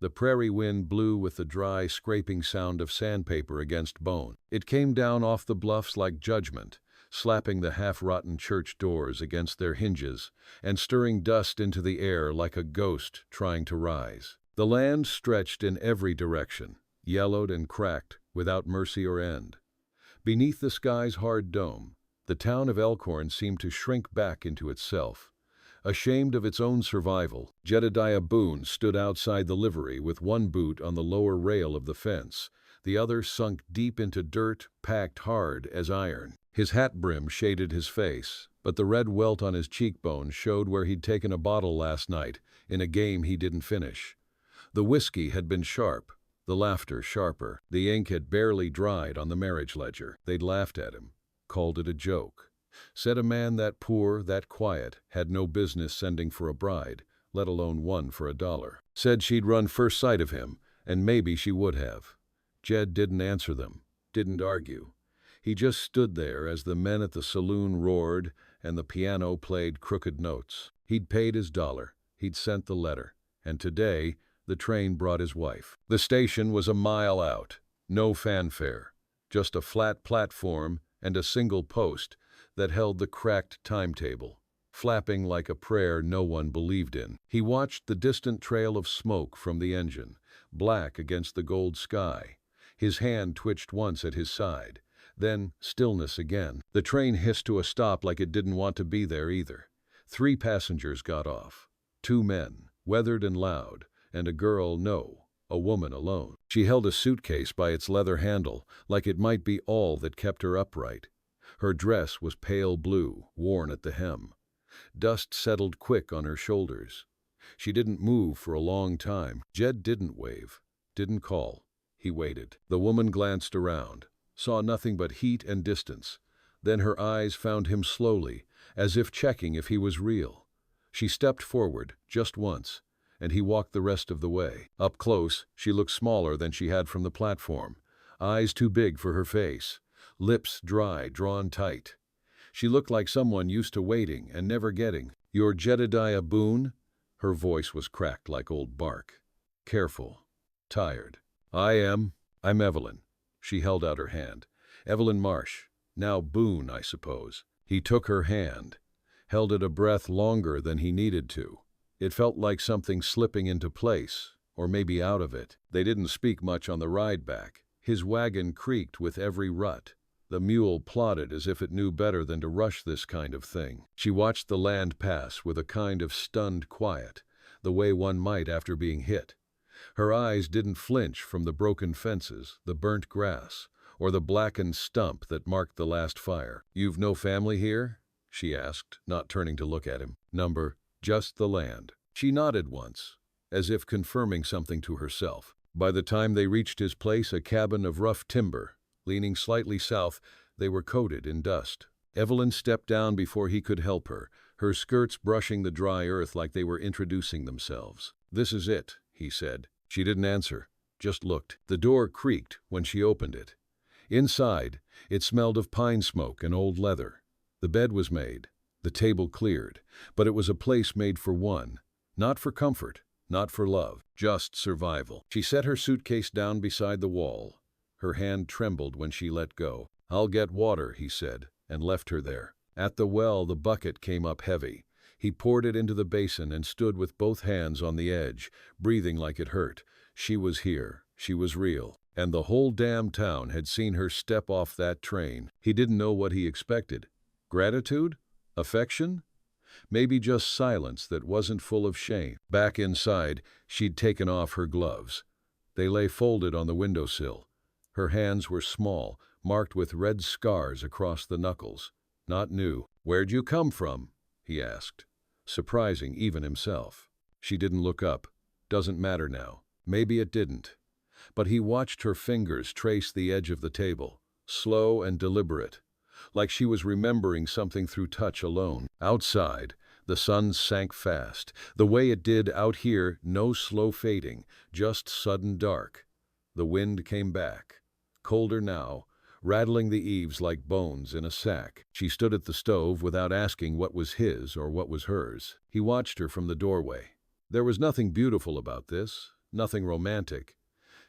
The prairie wind blew with the dry, scraping sound of sandpaper against bone. It came down off the bluffs like judgment, slapping the half-rotten church doors against their hinges and stirring dust into the air like a ghost trying to rise. The land stretched in every direction, yellowed and cracked, without mercy or end. Beneath the sky's hard dome, the town of Elkhorn seemed to shrink back into itself. Ashamed of its own survival, Jedediah Boone stood outside the livery with one boot on the lower rail of the fence, the other sunk deep into dirt, packed hard as iron. His hat brim shaded his face, but the red welt on his cheekbone showed where he'd taken a bottle last night in a game he didn't finish. The whiskey had been sharp, the laughter sharper. The ink had barely dried on the marriage ledger. They'd laughed at him, called it a joke. Said a man that poor, that quiet, had no business sending for a bride, let alone one for $1. Said she'd run first sight of him, and maybe she would have. Jed didn't answer them, didn't argue. He just stood there as the men at the saloon roared and the piano played crooked notes. He'd paid his $1, he'd sent the letter, and today the train brought his wife. The station was a mile out, no fanfare, just a flat platform and a single post that held the cracked timetable, flapping like a prayer no one believed in. He watched the distant trail of smoke from the engine, black against the gold sky. His hand twitched once at his side, then stillness again. The train hissed to a stop like it didn't want to be there either. 3 passengers got off. 2 men, weathered and loud, and a girl, no, a woman alone. She held a suitcase by its leather handle, like it might be all that kept her upright. Her dress was pale blue, worn at the hem. Dust settled quick on her shoulders. She didn't move for a long time. Jed didn't wave, didn't call. He waited. The woman glanced around, saw nothing but heat and distance. Then her eyes found him slowly, as if checking if he was real. She stepped forward, just once, and he walked the rest of the way. Up close, she looked smaller than she had from the platform. Eyes too big for her face, lips dry, drawn tight. She looked like someone used to waiting and never getting. "You're Jedediah Boone?" Her voice was cracked like old bark. Careful. Tired. "I am. I'm Evelyn." She held out her hand. "Evelyn Marsh. Now Boone, I suppose." He took her hand, held it a breath longer than he needed to. It felt like something slipping into place, or maybe out of it. They didn't speak much on the ride back. His wagon creaked with every rut. The mule plodded as if it knew better than to rush this kind of thing. She watched the land pass with a kind of stunned quiet, the way one might after being hit. Her eyes didn't flinch from the broken fences, the burnt grass, or the blackened stump that marked the last fire. "You've no family here?" she asked, not turning to look at him. Just the land." She nodded once, as if confirming something to herself. By the time they reached his place, a cabin of rough timber, leaning slightly south, they were coated in dust. Evelyn stepped down before he could help her, her skirts brushing the dry earth like they were introducing themselves. "This is it," he said. She didn't answer, just looked. The door creaked when she opened it. Inside, it smelled of pine smoke and old leather. The bed was made, the table cleared, but it was a place made for one, not for comfort, not for love, just survival. She set her suitcase down beside the wall. Her hand trembled when she let go. "I'll get water," he said, and left her there. At the well, the bucket came up heavy. He poured it into the basin and stood with both hands on the edge, breathing like it hurt. She was here. She was real. And the whole damn town had seen her step off that train. He didn't know what he expected. Gratitude? Affection? Maybe just silence that wasn't full of shame. Back inside, she'd taken off her gloves. They lay folded on the windowsill. Her hands were small, marked with red scars across the knuckles. Not new. "Where'd you come from?" he asked, surprising even himself. She didn't look up. Doesn't matter now. Maybe it didn't. But he watched her fingers trace the edge of the table, slow and deliberate, like she was remembering something through touch alone. Outside, the sun sank fast, the way it did out here, no slow fading, just sudden dark. The wind came back, colder now, rattling the eaves like bones in a sack. She stood at the stove without asking what was his or what was hers. He watched her from the doorway. There was nothing beautiful about this, Nothing romantic.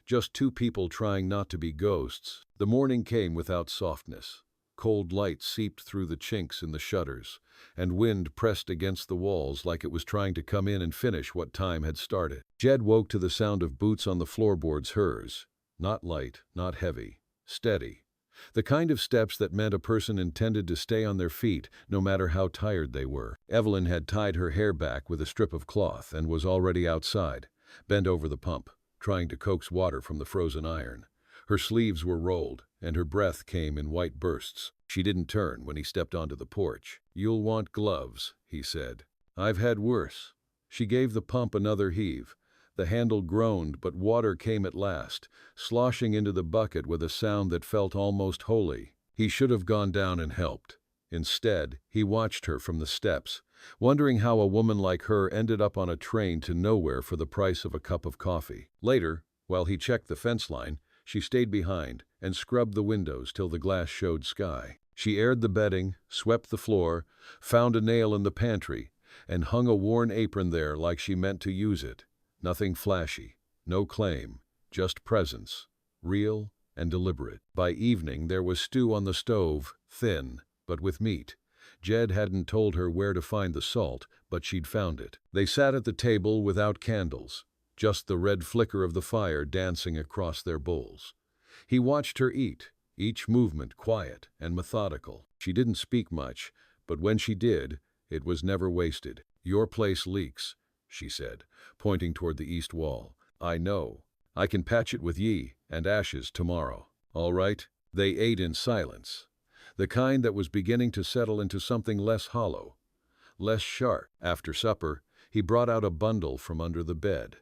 Just two people trying not to be ghosts. The morning came without softness. Cold light seeped through the chinks in the shutters, and wind pressed against the walls like it was trying to come in and finish what time had started. Jed woke to the sound of boots on the floorboards, hers. Not light, not heavy. Steady. The kind of steps that meant a person intended to stay on their feet no matter how tired they were. Evelyn had tied her hair back with a strip of cloth and was already outside, bent over the pump, trying to coax water from the frozen iron. Her sleeves were rolled, and her breath came in white bursts. She didn't turn when he stepped onto the porch. "You'll want gloves," he said. "I've had worse." She gave the pump another heave. The handle groaned, but water came at last, sloshing into the bucket with a sound that felt almost holy. He should have gone down and helped. Instead, he watched her from the steps, wondering how a woman like her ended up on a train to nowhere for the price of a cup of coffee. Later, while he checked the fence line, she stayed behind and scrubbed the windows till the glass showed sky. She aired the bedding, swept the floor, found a nail in the pantry, and hung a worn apron there like she meant to use it. Nothing flashy, no claim, just presence, real and deliberate. By evening there was stew on the stove, thin, but with meat. Jed hadn't told her where to find the salt, but she'd found it. They sat at the table without candles, just the red flicker of the fire dancing across their bowls. He watched her eat, each movement quiet and methodical. She didn't speak much, but when she did, it was never wasted. "Your place leaks," she said, pointing toward the east wall. "I know. I can patch it with ye and ashes tomorrow." "All right." They ate in silence, the kind that was beginning to settle into something less hollow, less sharp. After supper, he brought out a bundle from under the bed,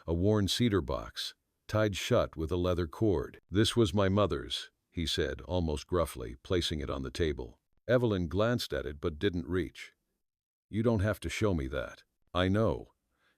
a worn cedar box, tied shut with a leather cord. "This was my mother's," he said, almost gruffly, placing it on the table. Evelyn glanced at it but didn't reach. "You don't have to show me that." "I know."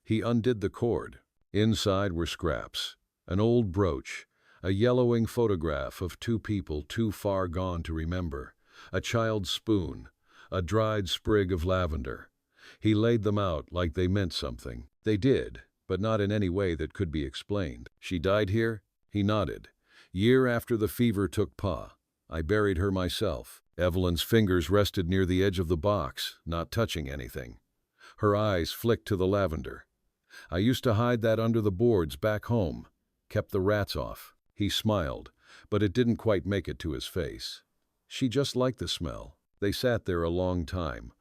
He undid the cord. Inside were scraps, an old brooch, a yellowing photograph of two people too far gone to remember, a child's spoon, a dried sprig of lavender. He laid them out like they meant something. They did, but not in any way that could be explained. "She died here?" He nodded. "Year after the fever took Pa. I buried her myself." Evelyn's fingers rested near the edge of the box, not touching anything. Her eyes flicked to the lavender. "I used to hide that under the boards back home. Kept the rats off." He smiled, but it didn't quite make it to his face. She just liked the smell. They sat there a long time.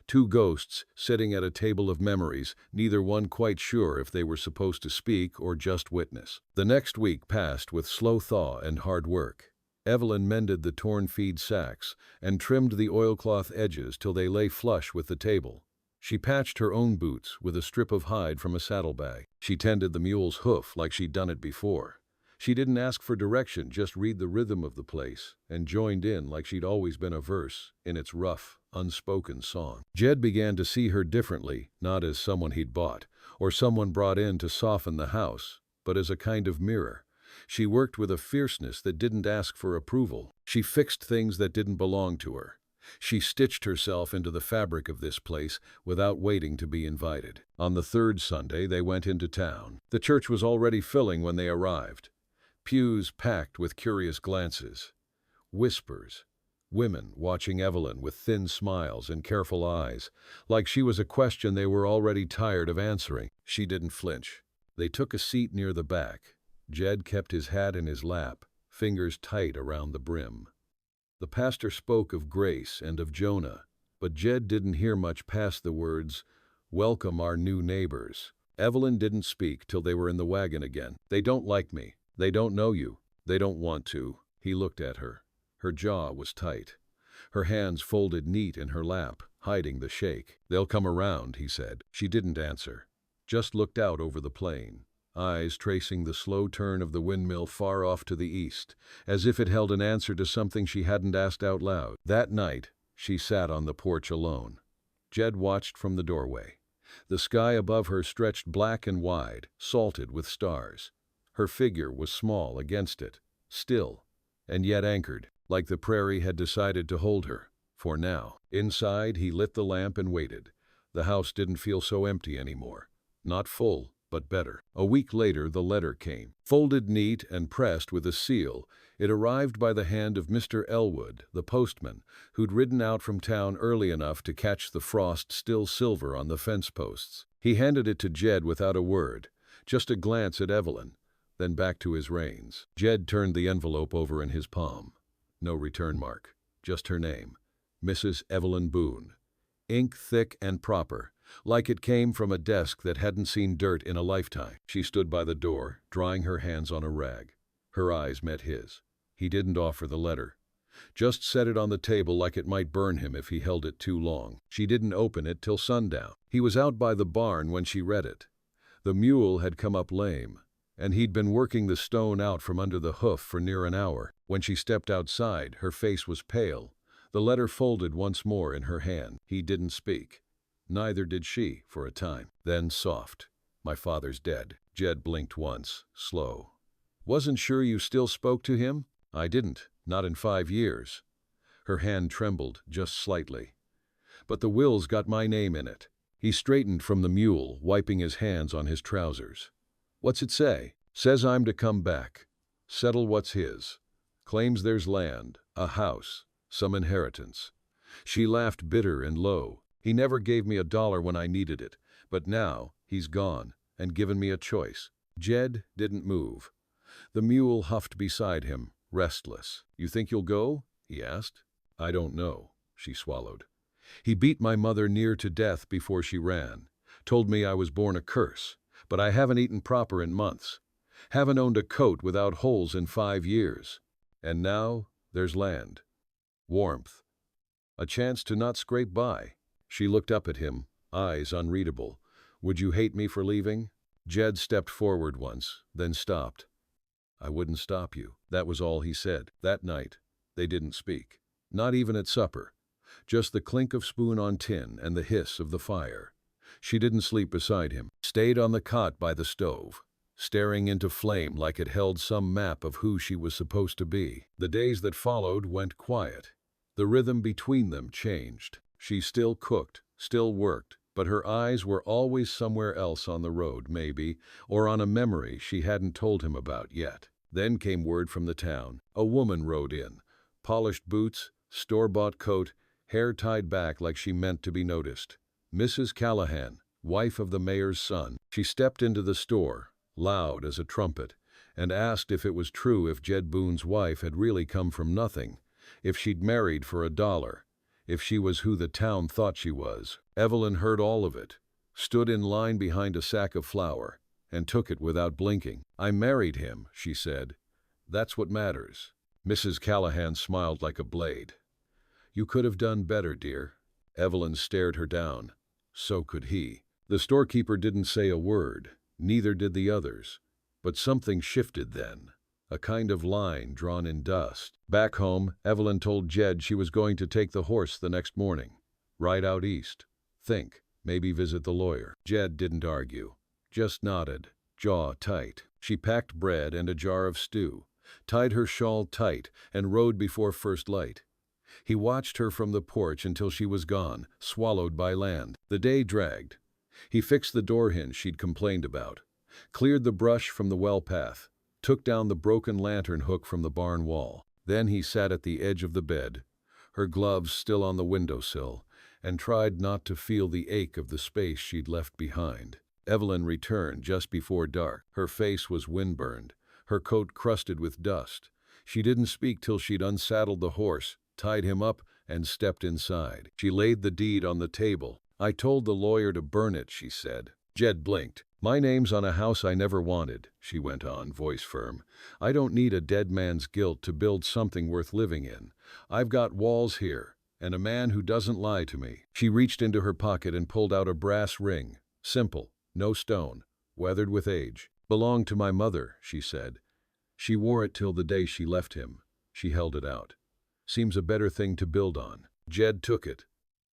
Two ghosts sitting at a table of memories, neither one quite sure if they were supposed to speak or just witness. The next week passed with slow thaw and hard work. Evelyn mended the torn feed sacks and trimmed the oilcloth edges till they lay flush with the table. She patched her own boots with a strip of hide from a saddlebag. She tended the mule's hoof like she'd done it before. She didn't ask for direction, just read the rhythm of the place, and joined in like she'd always been a verse in its rough, unspoken song. Jed began to see her differently, not as someone he'd bought, or someone brought in to soften the house, but as a kind of mirror. She worked with a fierceness that didn't ask for approval. She fixed things that didn't belong to her. She stitched herself into the fabric of this place without waiting to be invited. On the third Sunday, they went into town. The church was already filling when they arrived. Pews packed with curious glances. Whispers. Women watching Evelyn with thin smiles and careful eyes, like she was a question they were already tired of answering. She didn't flinch. They took a seat near the back. Jed kept his hat in his lap, fingers tight around the brim. The pastor spoke of grace and of Jonah, but Jed didn't hear much past the words, "Welcome our new neighbors." Evelyn didn't speak till they were in the wagon again. "They don't like me. They don't know you. They don't want to." He looked at her. Her jaw was tight. Her hands folded neat in her lap, hiding the shake. "They'll come around," he said. She didn't answer, just looked out over the plain, eyes tracing the slow turn of the windmill far off to the east, as if it held an answer to something she hadn't asked out loud. That night, she sat on the porch alone. Jed watched from the doorway. The sky above her stretched black and wide, salted with stars. Her figure was small against it, still, and yet anchored, like the prairie had decided to hold her, for now. Inside, he lit the lamp and waited. The house didn't feel so empty anymore. Not full, but better. A week later, the letter came. Folded neat and pressed with a seal, it arrived by the hand of Mr. Elwood, the postman, who'd ridden out from town early enough to catch the frost still silver on the fence posts. He handed it to Jed without a word, just a glance at Evelyn, then back to his reins. Jed turned the envelope over in his palm. No return mark, just her name, Mrs. Evelyn Boone. Ink thick and proper, like it came from a desk that hadn't seen dirt in a lifetime. She stood by the door, drying her hands on a rag. Her eyes met his. He didn't offer the letter. Just set it on the table like it might burn him if he held it too long. She didn't open it till sundown. He was out by the barn when she read it. The mule had come up lame, and he'd been working the stone out from under the hoof for near an hour. When she stepped outside, her face was pale, the letter folded once more in her hand. He didn't speak. Neither did she, for a time. Then soft. "My father's dead." Jed blinked once, slow. "Wasn't sure you still spoke to him?" "I didn't, not in 5 years." Her hand trembled, just slightly. "But the will's got my name in it." He straightened from the mule, wiping his hands on his trousers. "What's it say?" "Says I'm to come back. Settle what's his. Claims there's land, a house, some inheritance." She laughed bitter and low. "He never gave me $1 when I needed it, but now he's gone and given me a choice." Jed didn't move. The mule huffed beside him, restless. "You think you'll go?" he asked. "I don't know," she swallowed. "He beat my mother near to death before she ran. Told me I was born a curse, but I haven't eaten proper in months. Haven't owned a coat without holes in 5 years. And now there's land. Warmth. A chance to not scrape by." She looked up at him, eyes unreadable. "Would you hate me for leaving?" Jed stepped forward once, then stopped. "I wouldn't stop you." That was all he said. That night, they didn't speak. Not even at supper. Just the clink of spoon on tin and the hiss of the fire. She didn't sleep beside him. Stayed on the cot by the stove, staring into flame like it held some map of who she was supposed to be. The days that followed went quiet. The rhythm between them changed. She still cooked, still worked, but her eyes were always somewhere else on the road, maybe, or on a memory she hadn't told him about yet. Then came word from the town. A woman rode in. Polished boots, store-bought coat, hair tied back like she meant to be noticed. Mrs. Callahan, wife of the mayor's son. She stepped into the store, loud as a trumpet, and asked if it was true if Jed Boone's wife had really come from nothing, if she'd married for $1, if she was who the town thought she was. Evelyn heard all of it, stood in line behind a sack of flour, and took it without blinking. "I married him," she said. "That's what matters." Mrs. Callahan smiled like a blade. "You could have done better, dear." Evelyn stared her down. So could he. The storekeeper didn't say a word, neither did the others. But something shifted then. A kind of line drawn in dust. Back home, Evelyn told Jed she was going to take the horse the next morning. Ride out east. Think. Maybe visit the lawyer. Jed didn't argue. Just nodded, jaw tight. She packed bread and a jar of stew, tied her shawl tight, and rode before first light. He watched her from the porch until she was gone, swallowed by land. The day dragged. He fixed the door hinge she'd complained about, cleared the brush from the well path, took down the broken lantern hook from the barn wall. Then he sat at the edge of the bed, her gloves still on the windowsill, and tried not to feel the ache of the space she'd left behind. Evelyn returned just before dark. Her face was windburned, her coat crusted with dust. She didn't speak till she'd unsaddled the horse, tied him up, and stepped inside. She laid the deed on the table. "I told the lawyer to burn it," she said. Jed blinked. "My name's on a house I never wanted," she went on, voice firm. "I don't need a dead man's guilt to build something worth living in. I've got walls here, and a man who doesn't lie to me." She reached into her pocket and pulled out a brass ring. Simple, no stone, weathered with age. "Belonged to my mother," she said. "She wore it till the day she left him." She held it out. "Seems a better thing to build on." Jed took it,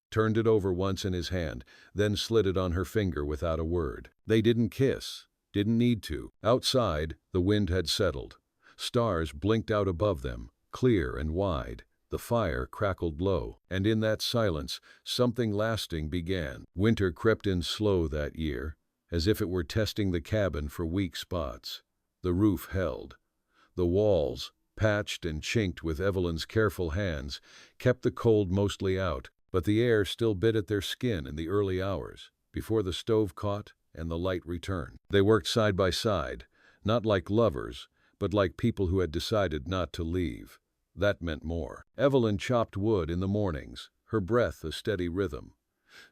turned it over once in his hand, then slid it on her finger without a word. They didn't kiss, didn't need to. Outside, the wind had settled. Stars blinked out above them, clear and wide. The fire crackled low, and in that silence, something lasting began. Winter crept in slow that year. as if it were testing the cabin for weak spots. The roof held. The walls, patched and chinked with Evelyn's careful hands, kept the cold mostly out, but the air still bit at their skin in the early hours, before the stove caught and the light returned. They worked side by side, not like lovers, but like people who had decided not to leave. That meant more. Evelyn chopped wood in the mornings, her breath a steady rhythm.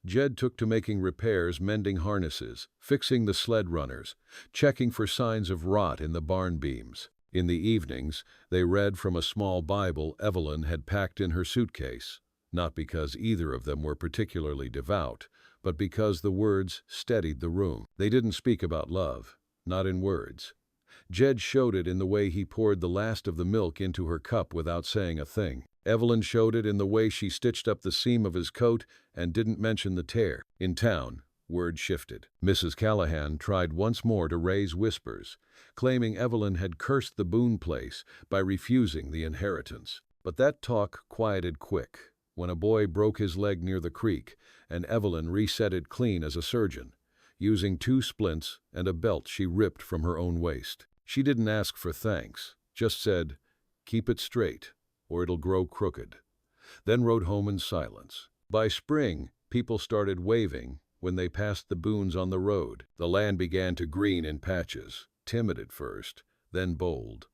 Jed took to making repairs, mending harnesses, fixing the sled runners, checking for signs of rot in the barn beams. In the evenings, they read from a small Bible Evelyn had packed in her suitcase, not because either of them were particularly devout, but because the words steadied the room. They didn't speak about love, not in words. Jed showed it in the way he poured the last of the milk into her cup without saying a thing. Evelyn showed it in the way she stitched up the seam of his coat and didn't mention the tear. In town, word shifted. Mrs. Callahan tried once more to raise whispers, claiming Evelyn had cursed the Boone place by refusing the inheritance. But that talk quieted quick when a boy broke his leg near the creek, and Evelyn reset it clean as a surgeon, using 2 splints and a belt she ripped from her own waist. She didn't ask for thanks, just said, "Keep it straight, or it'll grow crooked," then rode home in silence. By spring, people started waving when they passed the Boones on the road. The land began to green in patches, timid at first, then bold.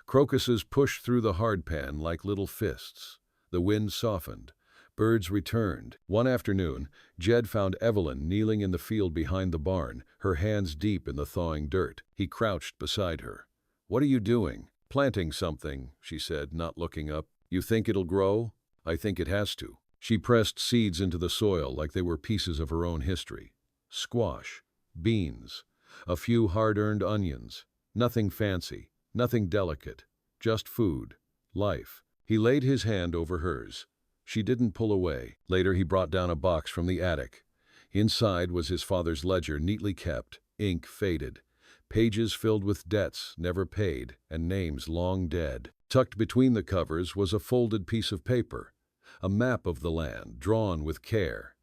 Crocuses pushed through the hardpan like little fists. The wind softened. Birds returned. One afternoon, Jed found Evelyn kneeling in the field behind the barn, her hands deep in the thawing dirt. He crouched beside her. "What are you doing?" "Planting something," she said, not looking up. "You think it'll grow?" "I think it has to." She pressed seeds into the soil like they were pieces of her own history. Squash, beans, a few hard-earned onions. Nothing fancy, nothing delicate, just food, life. He laid his hand over hers. She didn't pull away. Later he brought down a box from the attic. Inside was his father's ledger, neatly kept, ink faded, pages filled with debts never paid and names long dead. Tucked between the covers was a folded piece of paper, a map of the land drawn with care.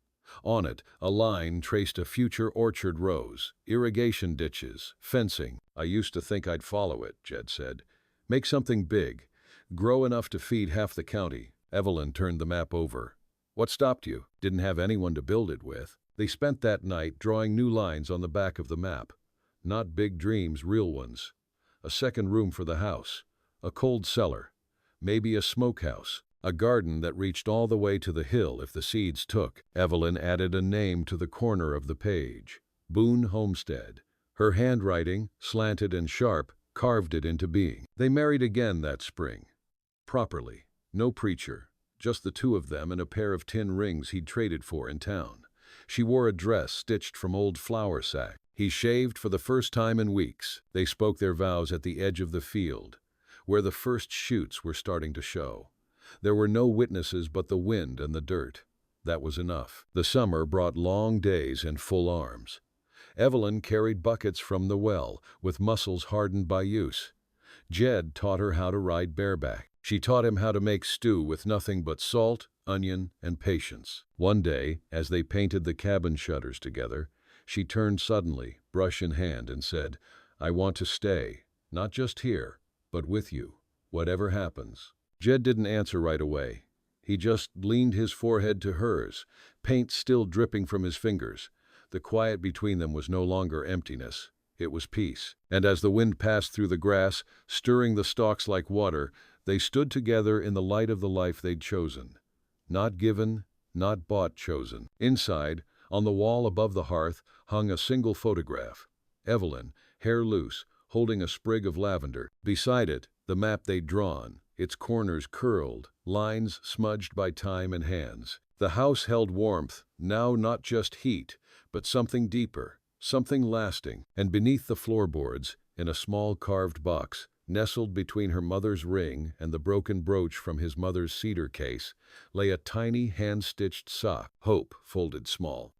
On it, a line traced a future orchard rows, irrigation ditches, fencing. "I used to think I'd follow it," Jed said. "Make something big, grow enough to feed half the county." Evelyn turned the map over. "What stopped you?" "Didn't have anyone to build it with." They spent that night drawing new lines on the back of the map. Not big dreams, real ones. A second room for the house, a cold cellar, maybe a smokehouse, a garden that reached all the way to the hill if the seeds took. Evelyn added a name to the corner of the page, Boone Homestead. Her handwriting, slanted and sharp, carved it into being. They married again that spring. Properly. No preacher, just the 2 of them and a pair of tin rings he'd traded for in town. She wore a dress stitched from old flour sacks. He shaved for the first time in weeks. They spoke their vows at the edge of the field, where the first shoots were starting to show. There were no witnesses but the wind and the dirt. That was enough. The summer brought long days and full arms. Evelyn carried buckets from the well, with muscles hardened by use. Jed taught her how to ride bareback. She taught him how to make stew with nothing but salt, onion, and patience. One day, as they painted the cabin shutters together, she turned suddenly, brush in hand, and said, "I want to stay, not just here, but with you, whatever happens." Jed didn't answer right away. He just leaned his forehead to hers, paint still dripping from his fingers. The quiet between them was no longer emptiness. It was peace. And as the wind passed through the grass, stirring the stalks like water, they stood together in the light of the life they'd chosen. Not given, not bought, chosen. Inside, on the wall above the hearth, hung a single photograph. Evelyn, hair loose, holding a sprig of lavender. Beside it, the map they'd drawn, its corners curled, lines smudged by time and hands. The house held warmth, now not just heat, but something deeper, something lasting. And beneath the floorboards, in a small carved box, nestled between her mother's ring and the broken brooch from his mother's cedar case, lay a tiny hand-stitched sock, Hope, folded small.